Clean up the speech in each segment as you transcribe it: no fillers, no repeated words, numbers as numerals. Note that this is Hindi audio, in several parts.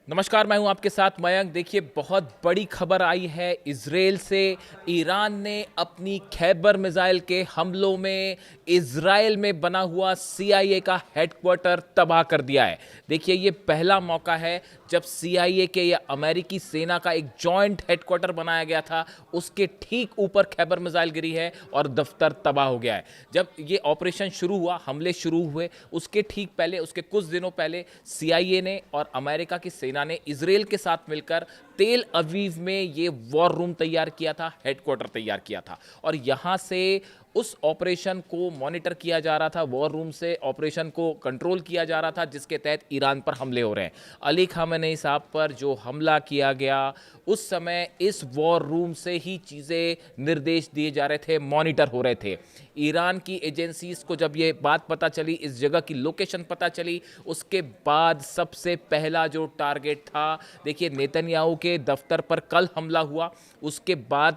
नमस्कार, मैं हूं आपके साथ मयंक। देखिए, बहुत बड़ी खबर आई है इजराइल से। ईरान ने अपनी खैबर मिसाइल के हमलों में इजराइल में बना हुआ सीआईए का हेडक्वार्टर तबाह कर दिया है। देखिए, ये पहला मौका है जब सीआईए के या अमेरिकी सेना का एक जॉइंट हेडक्वार्टर बनाया गया था, उसके ठीक ऊपर खैबर मिसाइल गिरी है और दफ्तर तबाह हो गया है। जब ये ऑपरेशन शुरू हुआ, हमले शुरू हुए, उसके ठीक पहले, उसके कुछ दिनों पहले सीआईए ने और अमेरिका की सेना ने इजराइल के साथ मिलकर तेल अवीव में ये वॉर रूम तैयार किया था, हेडक्वार्टर तैयार किया था। और यहां से उस ऑपरेशन को मॉनिटर किया जा रहा था, वॉर रूम से ऑपरेशन को कंट्रोल किया जा रहा था, जिसके तहत ईरान पर हमले हो रहे हैं। अली खामेनी साहब पर जो हमला किया गया, उस समय इस वॉर रूम से ही चीज़ें निर्देश दिए जा रहे थे, मॉनिटर हो रहे थे। ईरान की एजेंसीज को जब ये बात पता चली, इस जगह की लोकेशन पता चली, उसके बाद सबसे पहला जो टारगेट था, देखिए, नेतन्याहू के दफ्तर पर कल हमला हुआ, उसके बाद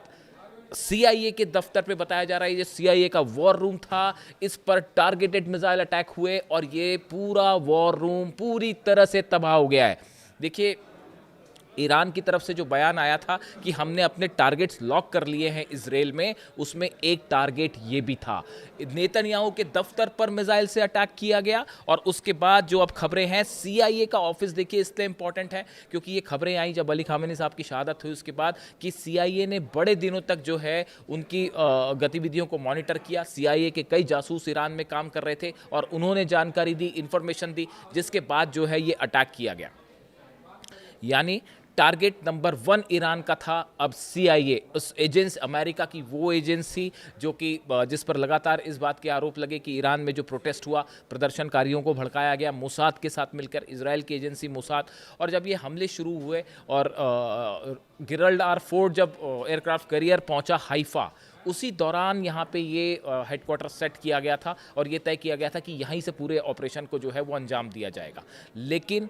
सीआईए के दफ्तर पे बताया जा रहा है ये सीआईए का वॉर रूम था, इस पर टारगेटेड मिसाइल अटैक हुए और ये पूरा वॉर रूम पूरी तरह से तबाह हो गया है। देखिए, ईरान की तरफ से जो बयान आया था कि हमने अपने टारगेट्स लॉक कर लिए हैं इजराइल में, उसमें एक टारगेट ये भी था, नेतन्याहू के दफ्तर पर मिसाइल से अटैक किया गया। और उसके बाद जो अब खबरें हैं, सीआईए का ऑफिस, देखिए इसलिए इंपॉर्टेंट है क्योंकि ये खबरें आई जब अली खामेनी साहब की शहादत हुई उसके बाद, कि सीआईए ने बड़े दिनों तक जो है उनकी गतिविधियों को मॉनिटर किया। सीआईए के कई जासूस ईरान में काम कर रहे थे और उन्होंने जानकारी दी, इंफॉर्मेशन दी, जिसके बाद जो है ये अटैक किया गया। यानी टारगेट नंबर 1 ईरान का था, अब सीआईए, उस एजेंसी, अमेरिका की वो एजेंसी जो कि जिस पर लगातार इस बात के आरोप लगे कि ईरान में जो प्रोटेस्ट हुआ, प्रदर्शनकारियों को भड़काया गया, मोसाद के साथ मिलकर, इजराइल की एजेंसी मोसाद। और जब ये हमले शुरू हुए और गिरल्ड आर फोर्ड जब एयरक्राफ्ट कैरियर पहुंचा हाइफा, उसी दौरान यहाँ पे ये हेडक्वार्टर सेट किया गया था और ये तय किया गया था कि यहीं से पूरे ऑपरेशन को जो है वो अंजाम दिया जाएगा। लेकिन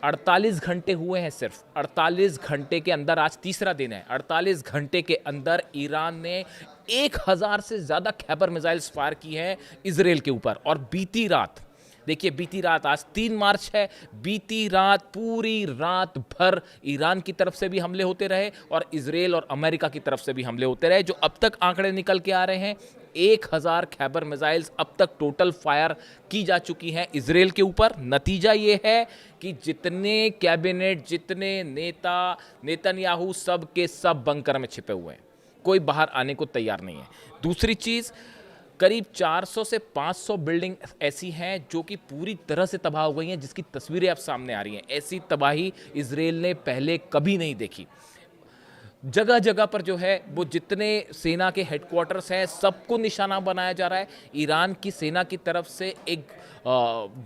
48 घंटे हुए हैं, सिर्फ 48 घंटे के अंदर, आज तीसरा दिन है, 48 घंटे के अंदर ईरान ने 1000 से ज़्यादा खैबर मिसाइल्स फायर की हैं इजराइल के ऊपर। और बीती रात, देखिए बीती रात, आज 3 मार्च है, बीती रात पूरी रात भर ईरान की तरफ से भी हमले होते रहे और इजराइल और अमेरिका की तरफ से भी हमले होते रहे। जो अब तक आंकड़े निकल के आ रहे हैं, 1000 खैबर मिसाइल्स अब तक टोटल फायर की जा चुकी हैं इजराइल के ऊपर। नतीजा ये है कि जितने कैबिनेट, जितने नेता, नेतन्याहू, सब के सब बंकर में छिपे हुए हैं, कोई बाहर आने को तैयार नहीं है। दूसरी चीज़, करीब 400 से 500 बिल्डिंग ऐसी हैं जो कि पूरी तरह से तबाह हो गई हैं, जिसकी तस्वीरें अब सामने आ रही हैं। ऐसी तबाही इजराइल ने पहले कभी नहीं देखी। जगह जगह पर जो है वो जितने सेना के हेडक्वार्टर्स हैं, सबको निशाना बनाया जा रहा है। ईरान की सेना की तरफ से एक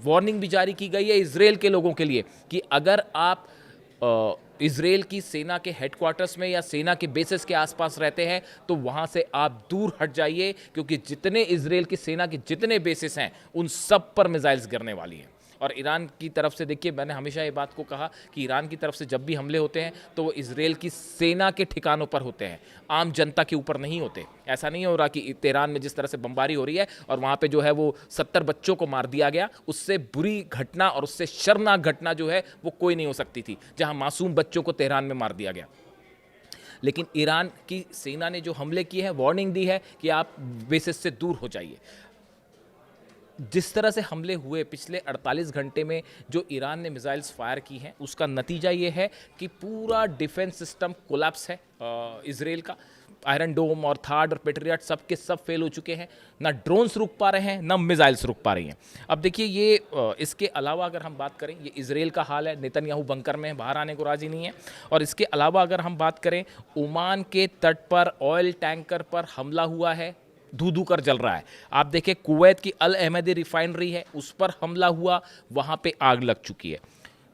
वार्निंग भी जारी की गई है इजराइल के लोगों के लिए कि अगर आप इजराइल की सेना के हेडक्वार्टर्स में या सेना के बेसिस के आसपास रहते हैं तो वहां से आप दूर हट जाइए, क्योंकि जितने इजराइल की सेना के जितने बेसिस हैं उन सब पर मिसाइल्स गिरने वाली हैं। और ईरान की तरफ से, देखिए, मैंने हमेशा ये बात को कहा कि ईरान की तरफ से जब भी हमले होते हैं तो वो इजराइल की सेना के ठिकानों पर होते हैं, आम जनता के ऊपर नहीं होते। ऐसा नहीं हो रहा कि तेहरान में जिस तरह से बमबारी हो रही है और वहाँ पे जो है वो 70 बच्चों को मार दिया गया, उससे बुरी घटना और उससे शर्मनाक घटना जो है वो कोई नहीं हो सकती थी, जहाँ मासूम बच्चों को तेहरान में मार दिया गया। लेकिन ईरान की सेना ने जो हमले किए हैं, वार्निंग दी है कि आप बेसिस से दूर हो जाइए। जिस तरह से हमले हुए पिछले 48 घंटे में, जो ईरान ने मिसाइल्स फायर की हैं, उसका नतीजा ये है कि पूरा डिफेंस सिस्टम कोलैप्स है इजराइल का। आयरन डोम और थार्ड और पेट्रियट सब के सब फेल हो चुके हैं, ना ड्रोन्स रुक पा रहे हैं, ना मिसाइल्स रुक पा रही हैं। अब देखिए, ये इसके अलावा अगर हम बात करें, ये इजराइल का हाल है, नेतन्याहू बंकर में बाहर आने को राजी नहीं है। और इसके अलावा अगर हम बात करें, ओमान के तट पर ऑयल टैंकर पर हमला हुआ है, धू धू कर जल रहा है। आप देखें, कुवैत की अल अहमदी रिफाइनरी है, उस पर हमला हुआ, वहाँ पे आग लग चुकी है।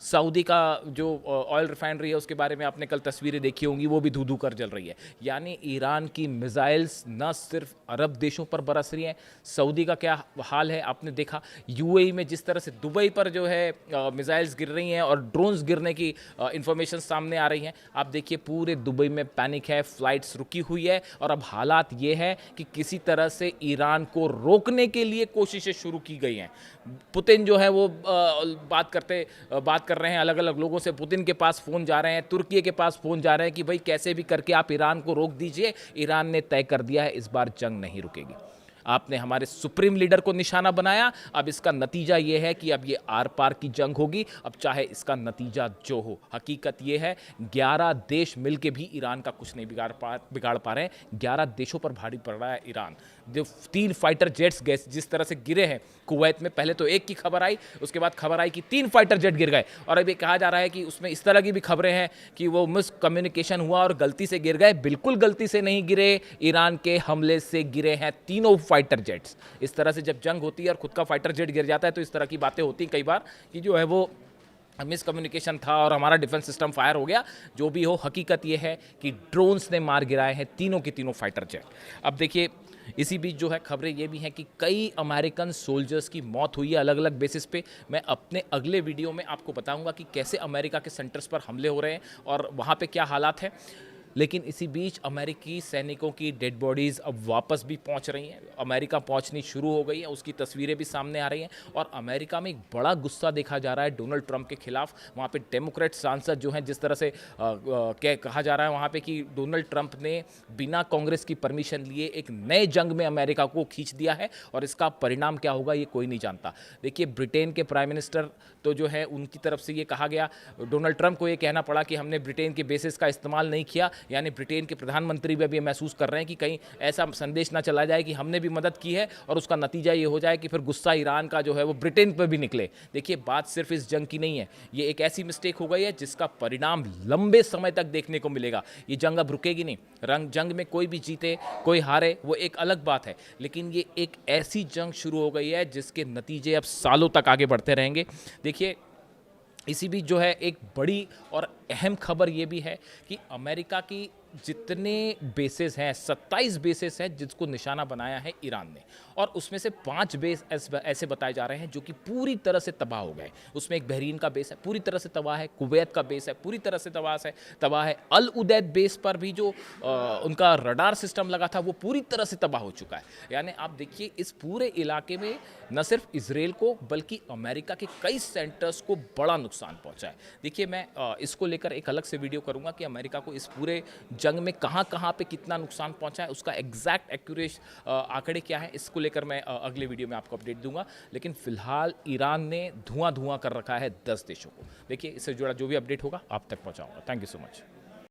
सऊदी का जो ऑयल रिफाइनरी है, उसके बारे में आपने कल तस्वीरें देखी होंगी, वो भी धू धू कर जल रही है। यानी ईरान की मिसाइल्स न सिर्फ अरब देशों पर बरस रही हैं, सऊदी का क्या हाल है आपने देखा। यूएई में जिस तरह से दुबई पर जो है मिसाइल्स गिर रही हैं और ड्रोन्स गिरने की इंफॉर्मेशन सामने आ रही हैं, आप देखिए पूरे दुबई में पैनिक है, फ्लाइट्स रुकी हुई है। और अब हालात ये है कि किसी तरह से ईरान को रोकने के लिए कोशिशें शुरू की गई हैं। पुतिन जो है वो बात कर रहे हैं, अलग अलग लोगों से पुतिन के पास फ़ोन जा रहे हैं, तुर्की के पास फ़ोन जा रहे हैं कि भाई कैसे भी करके आप ईरान को रोक दीजिए। ईरान ने तय कर दिया है, इस बार जंग नहीं रुकेगी। आपने हमारे सुप्रीम लीडर को निशाना बनाया, अब इसका नतीजा ये है कि अब ये आर पार की जंग होगी। अब चाहे इसका नतीजा जो हो, हकीकत ये है 11 देश मिलके भी ईरान का कुछ नहीं बिगाड़ पा रहे हैं। 11 देशों पर भारी पड़ रहा है ईरान। जो 3 फाइटर जेट्स गए जिस तरह से गिरे हैं कुवैत में, पहले तो एक की खबर आई, उसके बाद खबर आई कि 3 फाइटर जेट गिर गए, और अब ये कहा जा रहा है कि उसमें इस तरह की भी खबरें हैं कि वो मिसकम्युनिकेशन हुआ और गलती से गिर गए। बिल्कुल गलती से नहीं गिरे, ईरान के हमले से गिरे हैं तीनों फाइटर जेट्स। इस तरह से जब जंग होती है और खुद का फाइटर जेट गिर जाता है तो इस तरह की बातें होती हैं कई बार कि जो है वो मिसकम्युनिकेशन था और हमारा डिफेंस सिस्टम फायर हो गया। जो भी हो, हकीकत यह है कि ड्रोन्स ने मार गिराए हैं तीनों के तीनों फाइटर जेट। अब देखिए, इसी बीच जो है खबरें ये भी हैं कि कई अमेरिकन सोल्जर्स की मौत हुई है अलग अलग बेसिस पे। मैं अपने अगले वीडियो में आपको बताऊंगा कि कैसे अमेरिका के सेंटर्स पर हमले हो रहे हैं और वहाँ पे क्या हालात हैं। लेकिन इसी बीच अमेरिकी सैनिकों की डेड बॉडीज़ अब वापस भी पहुंच रही हैं, अमेरिका पहुंचनी शुरू हो गई है, उसकी तस्वीरें भी सामने आ रही हैं। और अमेरिका में एक बड़ा गुस्सा देखा जा रहा है डोनाल्ड ट्रंप के खिलाफ। वहाँ पे डेमोक्रेट सांसद जो हैं, जिस तरह से कहा जा रहा है वहाँ पे कि डोनाल्ड ट्रंप ने बिना कांग्रेस की परमिशन लिए एक नए जंग में अमेरिका को खींच दिया है, और इसका परिणाम क्या होगा ये कोई नहीं जानता। देखिए, ब्रिटेन के प्राइम मिनिस्टर तो जो है उनकी तरफ से ये कहा गया, डोनाल्ड ट्रंप को ये कहना पड़ा कि हमने ब्रिटेन के बेसिस का इस्तेमाल नहीं किया। यानी ब्रिटेन के प्रधानमंत्री भी अब ये महसूस कर रहे हैं कि कहीं ऐसा संदेश ना चला जाए कि हमने भी मदद की है और उसका नतीजा ये हो जाए कि फिर गुस्सा ईरान का जो है वो ब्रिटेन पर भी निकले। देखिए, बात सिर्फ इस जंग की नहीं है, ये एक ऐसी मिस्टेक हो गई है जिसका परिणाम लंबे समय तक देखने को मिलेगा। ये जंग अब रुकेगी नहीं। जंग में कोई भी जीते कोई हारे वो एक अलग बात है, लेकिन ये एक ऐसी जंग शुरू हो गई है जिसके नतीजे अब सालों तक आगे बढ़ते रहेंगे। देखिए, इसी बीच जो है एक बड़ी और अहम खबर ये भी है कि अमेरिका की जितने बेसेस हैं, 27 बेसेस हैं जिसको निशाना बनाया है ईरान ने, और उसमें से 5 बेस ऐसे बताए जा रहे हैं जो कि पूरी तरह से तबाह हो गए। उसमें एक बहरीन का बेस है, पूरी तरह से तबाह है। कुवैत का बेस है, पूरी तरह से तबाह है। अल उदैद बेस पर भी जो उनका रडार सिस्टम लगा था वो पूरी तरह से तबाह हो चुका है। यानी आप देखिए, इस पूरे इलाके में न सिर्फ इजराइल को बल्कि अमेरिका के कई सेंटर्स को बड़ा नुकसान पहुंचा है। देखिए, मैं इसको लेकर एक अलग से वीडियो करूंगा कि अमेरिका को इस पूरे जंग में कहां पे कितना नुकसान पहुंचा है, उसका एग्जैक्ट एक्यूरेट आंकड़े क्या है, इसको लेकर मैं अगले वीडियो में आपको अपडेट दूंगा। लेकिन फिलहाल ईरान ने धुआं कर रखा है 10 देशों को। देखिए, इससे जुड़ा जो भी अपडेट होगा आप तक पहुंचाऊंगा। Thank you so much.